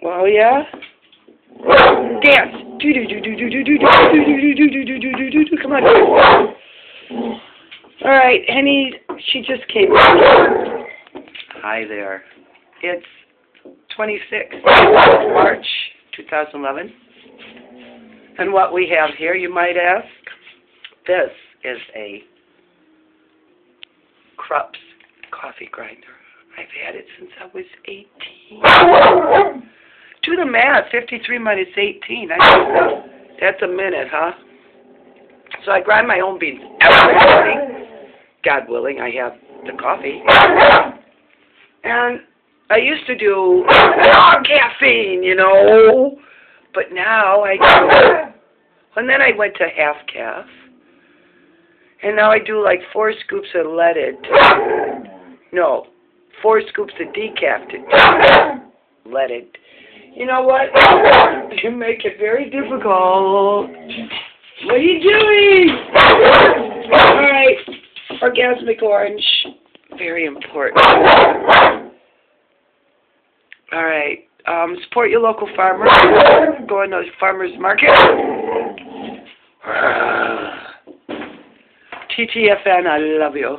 Well, yeah. Dance. Do do do do do do do do do do do do do do do do. Come on. All right, Henny. She just came. Hi there. It's 26th March 2011, and what we have here, you might ask, this is a Krup's coffee grinder. I've had it since I was 18. Do the math. 53 minus 18. That's a minute, huh? So I grind my own beans every morning. God willing, I have the coffee. And I used to do caffeine, you know. But now I do. And then I went to half calf. And now I do like 4 scoops of leaded. No, 4 scoops of decaf to leaded. You know what? You make it very difficult. What are you doing? All right. Orgasmic orange. Very important. All right. Support your local farmer. Go on those farmers market. TTFN, I love you.